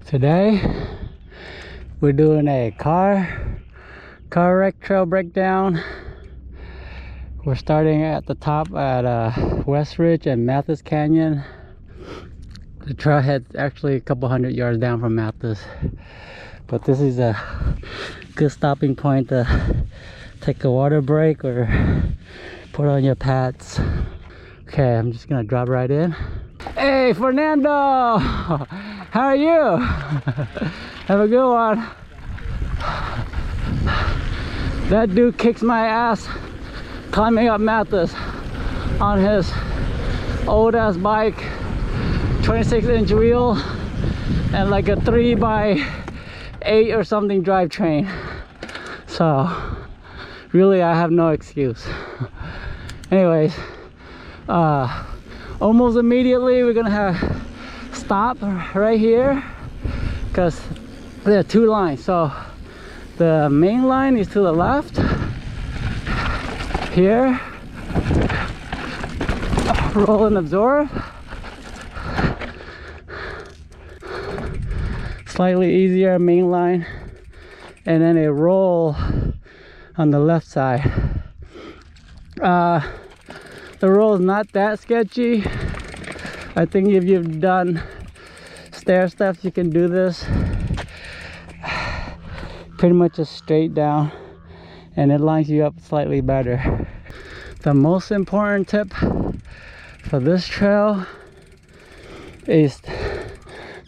Today we're doing a car wreck trail breakdown. We're starting at the top at West Ridge and Mathis Canyon. The trailhead's actually a couple hundred yards down from Mathis, but this is a good stopping point to take a water break or put on your pads. Okay, I'm just gonna drop right in. Hey Fernando, how are you? Have a good one. That dude kicks my ass climbing up Mathis on his old ass bike, 26-inch wheel and like a 3x8 or something drivetrain. So really I have no excuse. Anyways, almost immediately we're gonna have stop right here because there are two lines. So the main line is to the left here, roll and absorb, slightly easier main line, and then a roll on the left side. The roll is not that sketchy. I think if you've done stair steps, you can do this. Pretty much just straight down, and it lines you up slightly better. The most important tip for this trail is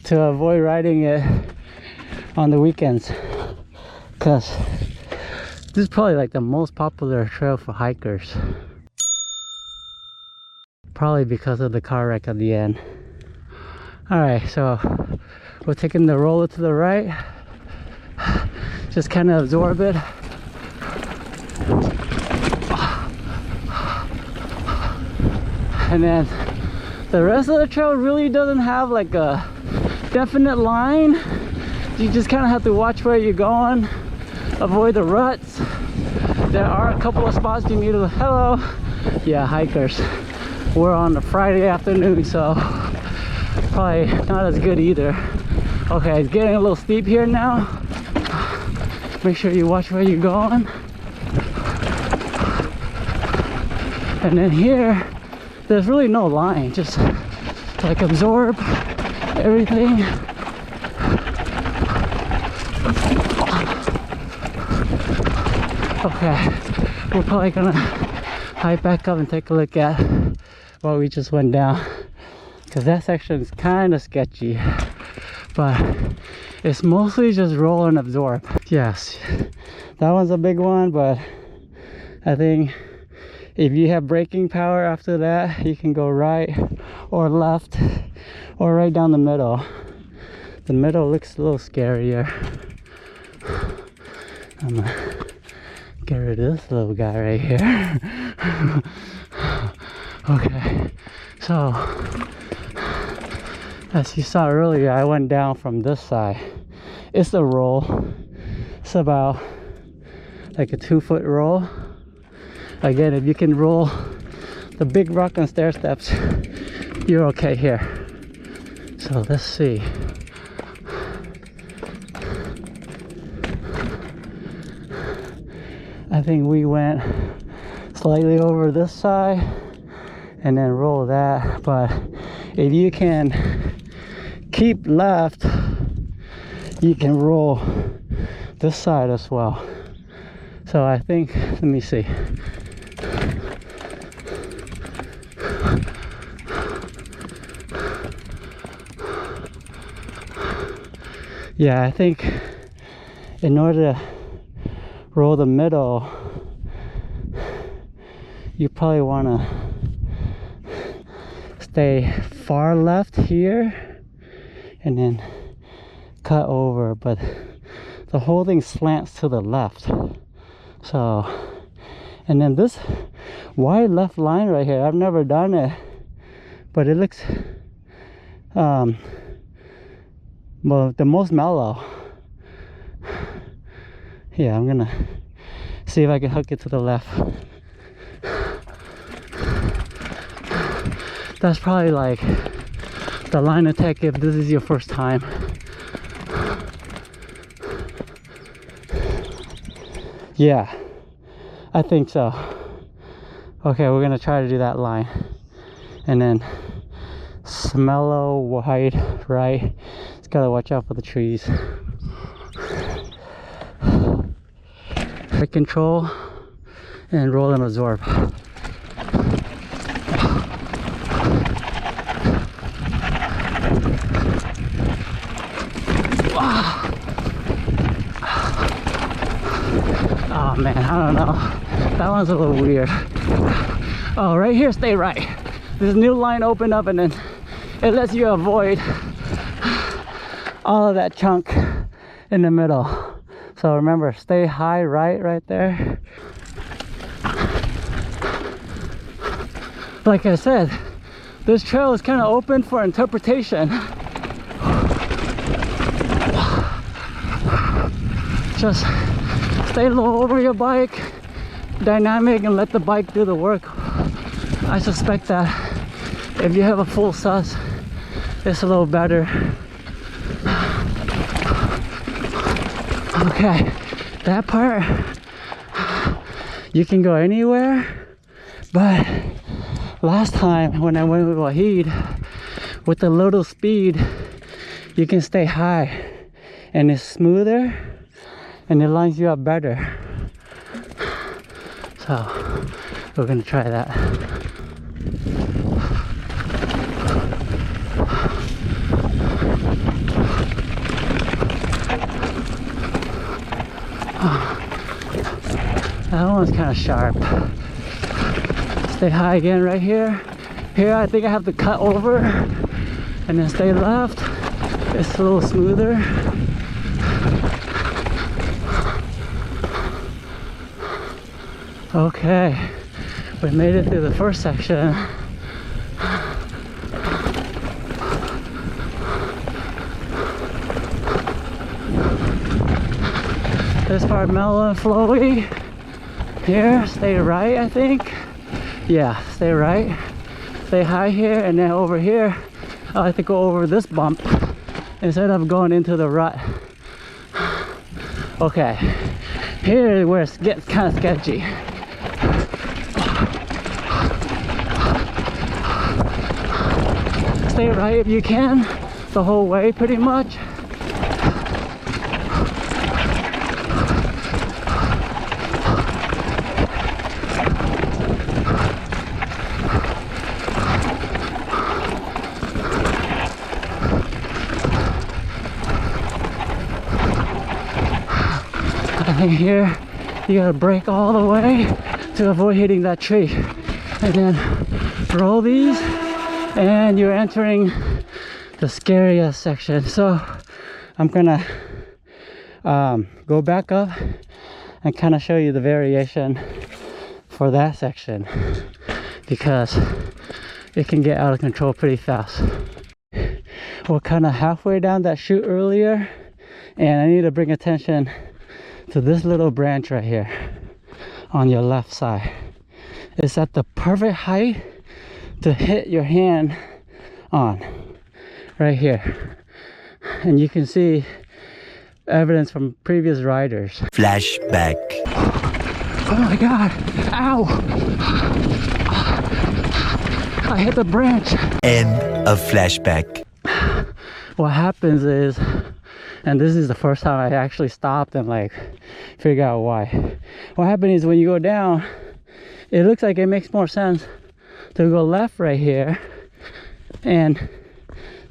to avoid riding it on the weekends, because this is probably like the most popular trail for hikers. Probably because of the car wreck at the end. Alright, so we're taking the roller to the right. Just kind of absorb it. And then the rest of the trail really doesn't have like a definite line. You just kind of have to watch where you're going, avoid the ruts. There are a couple of spots you need to, hello, yeah, hikers. We're on a Friday afternoon, so probably not as good either. Okay, it's getting a little steep here now. Make sure you watch where you're going. And then here, there's really no line, just like absorb everything. Okay, we're probably gonna hike back up and take a look at what we just went down, because that section is kind of sketchy, but it's mostly just roll and absorb. Yes, that one's a big one, but I think if you have braking power after that, you can go right or left or right down the middle. The middle looks a little scarier. I'm gonna get rid of this little guy right here. Okay, so as you saw earlier, I went down from this side. It's a roll. It's about like a 2-foot roll. Again, if you can roll the big rock and stair steps, you're okay here. So let's see. I think we went slightly over this side and then roll that, but if you can keep left, you can roll this side as well. So I think, let me see. Yeah, I think in order to roll the middle, you probably want to stay far left here and then cut over, but the whole thing slants to the left. So, and then this wide left line right here, I've never done it, but it looks well, the most mellow. Yeah, I'm gonna see if I can hook it to the left. That's probably like the line of tech if this is your first time. Yeah, I think so. Okay, we're gonna try to do that line. And then Smello wide right. Just gotta watch out for the trees. Brake control and roll and absorb. Oh man, I don't know. That one's a little weird. Oh, right here, stay right. This new line opened up and then it lets you avoid all of that chunk in the middle. So remember, stay high right there. Like I said, this trail is kind of open for interpretation. Just stay low over your bike, dynamic, and let the bike do the work. I suspect that if you have a full sus, it's a little better. Okay, that part, you can go anywhere, but last time when I went with Wahid, with a little speed, you can stay high and it's smoother and it lines you up better. So we're gonna try that. That one's kind of sharp. Stay high again right here. Here I think I have to cut over and then stay left. It's a little smoother. Okay, we made it through the first section. This part mellow and flowy. Here, stay right, I think. Yeah, stay right. Stay high here, and then over here, I like to go over this bump instead of going into the rut. Okay, here is where it gets kind of sketchy. Stay right if you can, the whole way pretty much. I think here you gotta brake all the way to avoid hitting that tree, and then roll these, and you're entering the scariest section. So I'm gonna go back up and kind of show you the variation for that section, because it can get out of control pretty fast. We're kind of halfway down that chute earlier, and I need to bring attention to this little branch right here on your left side. It's at the perfect height to hit your hand on, right here. And you can see evidence from previous riders. Flashback. Oh my god, ow! I hit the branch. End of flashback. What happens is, and this is the first time I actually stopped and like figure out why. What happened is when you go down, it looks like it makes more sense to go left right here, and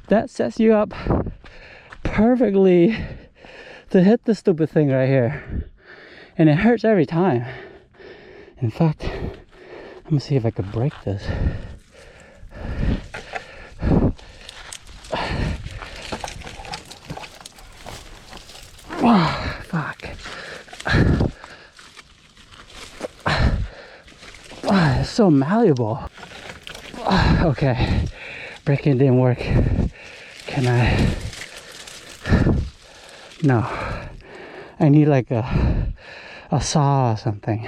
that sets you up perfectly to hit the stupid thing right here, and it hurts every time. In fact, I'm gonna see if I could break this. Oh, fuck. Oh, it's so malleable. Oh, okay, braking didn't work. Can I? No, I need like a saw or something.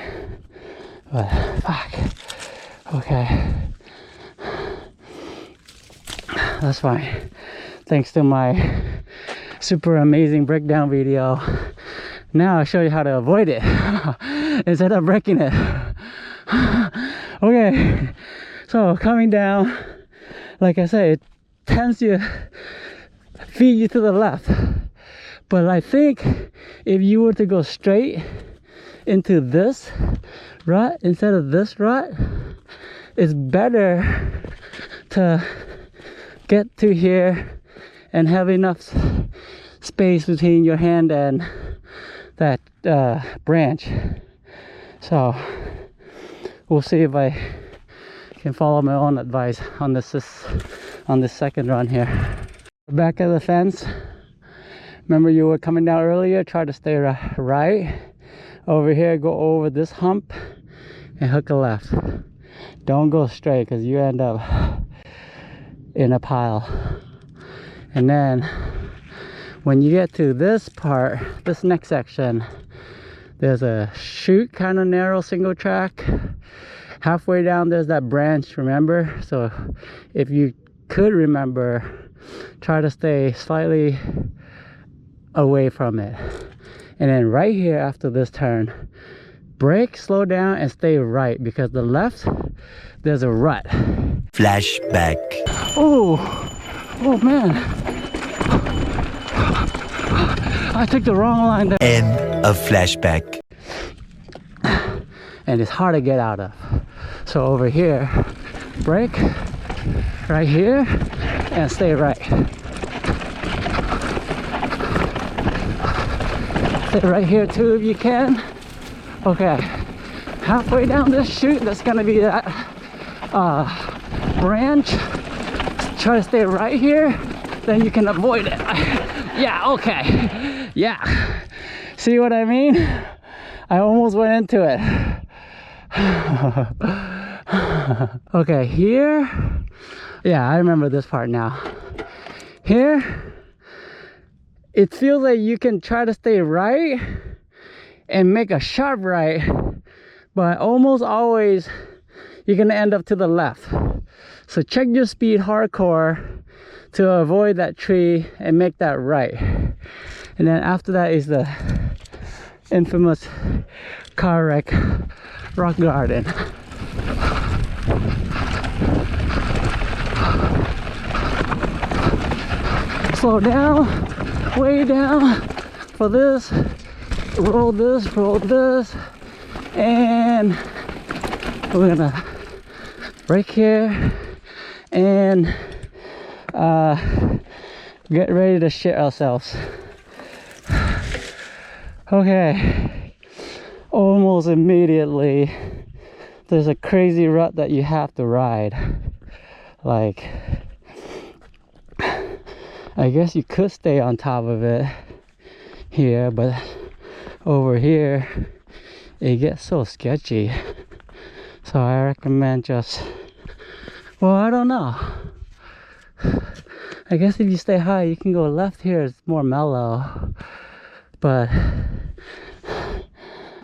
But fuck. Okay, that's fine. Thanks to my super amazing breakdown video, now I'll show you how to avoid it. instead of breaking it. Okay, so coming down, like I said, it tends to feed you to the left. But I think if you were to go straight into this rut instead of this rut, it's better to get to here and have enough space between your hand and that branch. So we'll see if I can follow my own advice on this second run here. Back at the fence. Remember you were coming down earlier, try to stay right. Over here, go over this hump and hook a left. Don't go straight because you end up in a pile. And then when you get to this part, this next section, there's a chute, kind of narrow single track. Halfway down there's that branch, remember? So if you could remember, try to stay slightly away from it. And then right here after this turn, brake, slow down, and stay right, because the left, there's a rut. Flashback. Oh man, I took the wrong line there. End of flashback. And it's hard to get out of. So over here, brake, right here, and stay right. Stay right here too if you can. Okay, halfway down this chute, that's gonna be that branch. Try to stay right here, then you can avoid it. Yeah, okay. Yeah. See what I mean? I almost went into it. Okay, here. Yeah, I remember this part now. Here, it feels like you can try to stay right and make a sharp right, but almost always you're gonna end up to the left. So check your speed hardcore to avoid that tree and make that right. And then after that is the infamous car wreck rock garden. Slow down, way down for this, roll this, and we're gonna brake here and get ready to shit ourselves. Okay, almost immediately there's a crazy rut that you have to ride. Like, I guess you could stay on top of it here, but over here it gets so sketchy. So I recommend just, well, I don't know. I guess if you stay high, you can go left here, it's more mellow. But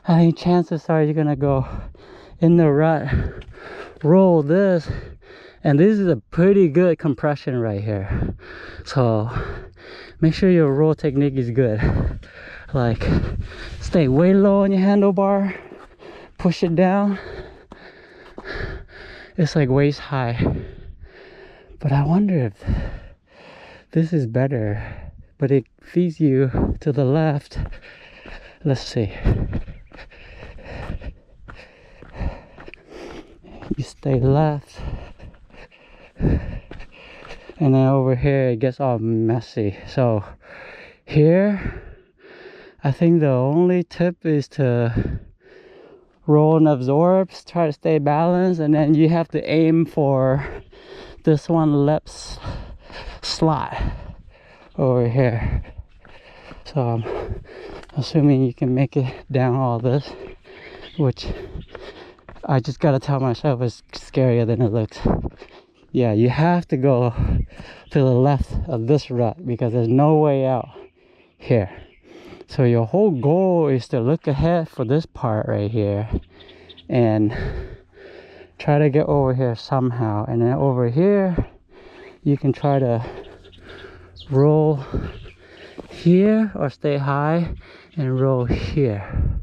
I think chances are you're gonna go in the rut, roll this, and this is a pretty good compression right here. So make sure your roll technique is good. Like, stay way low on your handlebar, push it down. It's like waist high. But I wonder if this is better, but it feeds you to the left. Let's see. You stay left, and then over here it gets all messy. So here, I think the only tip is to roll and absorb, try to stay balanced, and then you have to aim for this one left slot over here. So I'm assuming you can make it down all this, which I just gotta tell myself is scarier than it looks. Yeah, you have to go to the left of this rut because there's no way out here. So your whole goal is to look ahead for this part right here and try to get over here somehow. And then over here, you can try to roll here or stay high and roll here.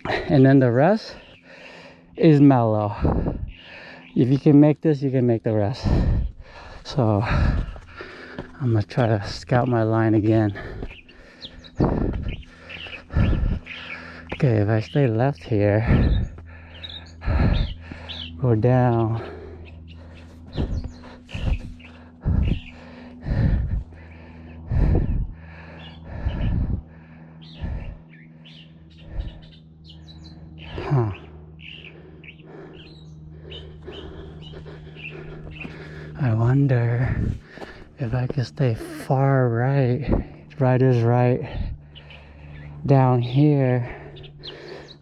and then the rest is mellow. If you can make this, you can make the rest. So I'm gonna try to scout my line again. Okay, if I stay left here, go down, I wonder if I can stay far right. Right is right down here,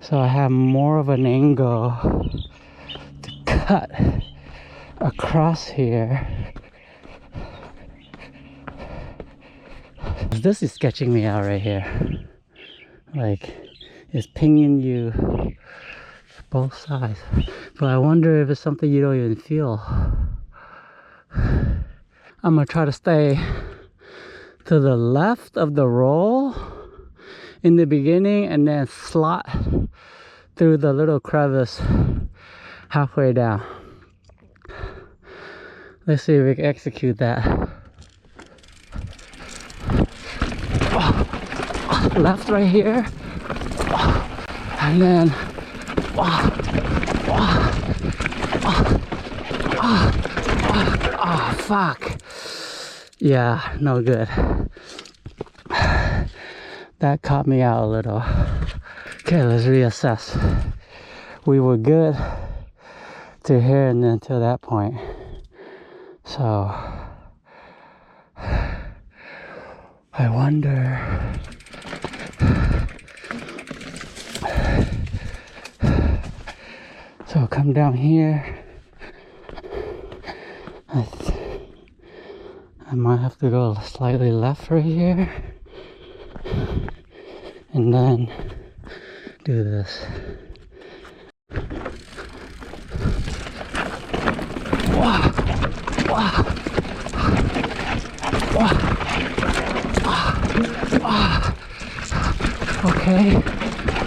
so I have more of an angle to cut across here. This is sketching me out right here. Like, it's pinging you both sides. But I wonder if it's something you don't even feel. I'm gonna try to stay to the left of the roll in the beginning and then slot through the little crevice halfway down. Let's see if we can execute that. Left right here, and then oh fuck, yeah, no good. That caught me out a little. Okay, let's reassess. We were good to here and then to that point, so I wonder. So come down here. I might have to go slightly left right here, and then do this. Okay,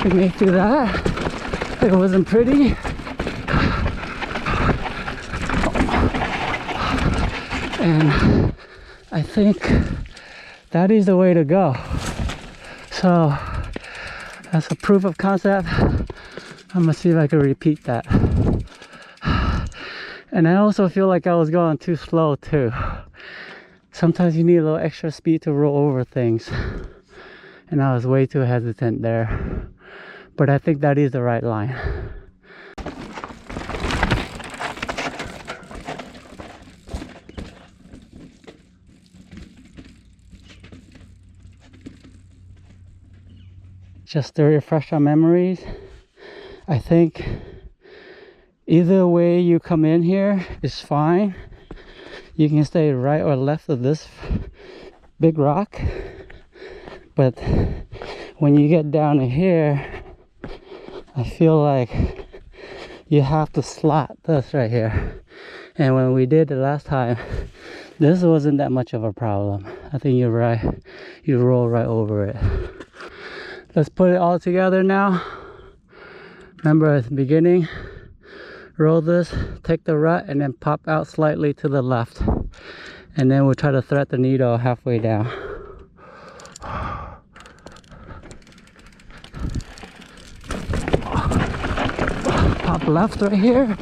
we made through that. It wasn't pretty. And I think that is the way to go. So that's a proof of concept. I'm gonna see if I can repeat that. And I also feel like I was going too slow too. Sometimes you need a little extra speed to roll over things, and I was way too hesitant there. But I think that is the right line. Just to refresh our memories, I think either way you come in here is fine. You can stay right or left of this big rock, but when you get down to here, I feel like you have to slot this right here. And when we did it last time, this wasn't that much of a problem. I think you're right, you roll right over it. Let's put it all together now. Remember at the beginning, roll this, take the rut, and then pop out slightly to the left. And then we'll try to thread the needle halfway down. Pop left right here.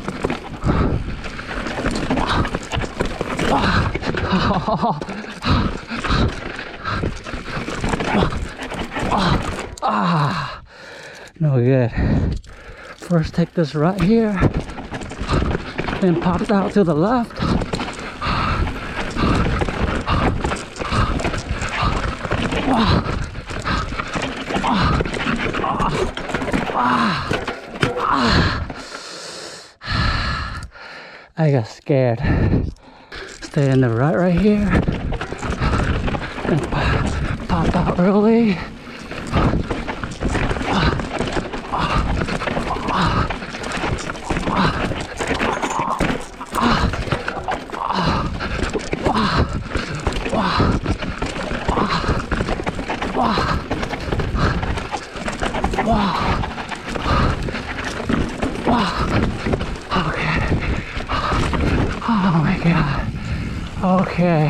No good. First take this rut here, then pop out to the left. I got scared. Stay in the rut right here and pop out early. Okay. Oh my god. Okay.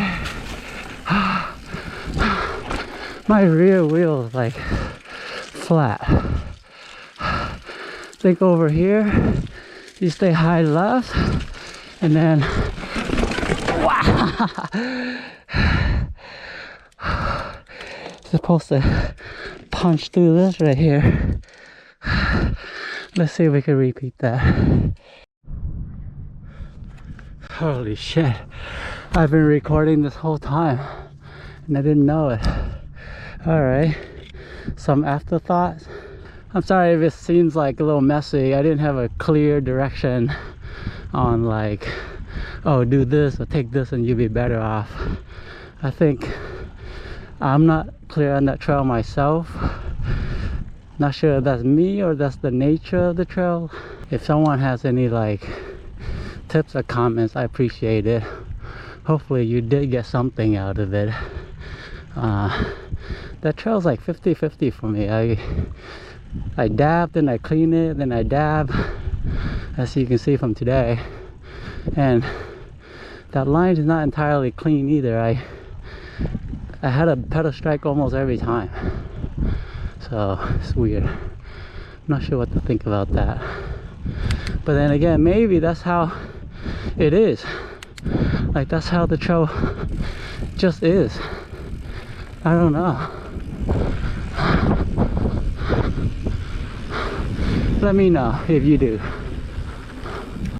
My rear wheel is like flat. Think over here, you stay high left, and then wow. Supposed to punch through this right here. Let's see if we can repeat that. Holy shit, I've been recording this whole time and I didn't know it. Alright, some afterthoughts. I'm sorry if it seems like a little messy. I didn't have a clear direction on like, oh, do this or take this and you'll be better off. I think I'm not clear on that trail myself. Not sure if that's me or that's the nature of the trail. If someone has any like tips or comments, I appreciate it. Hopefully you did get something out of it. That trail's like 50-50 for me. I dab, then I clean it, then I dab, as you can see from today. And that line is not entirely clean either. I had a pedal strike almost every time. So it's weird. I'm not sure what to think about that. But then again, maybe that's how it is. Like that's how the trail just is. I don't know. Let me know if you do.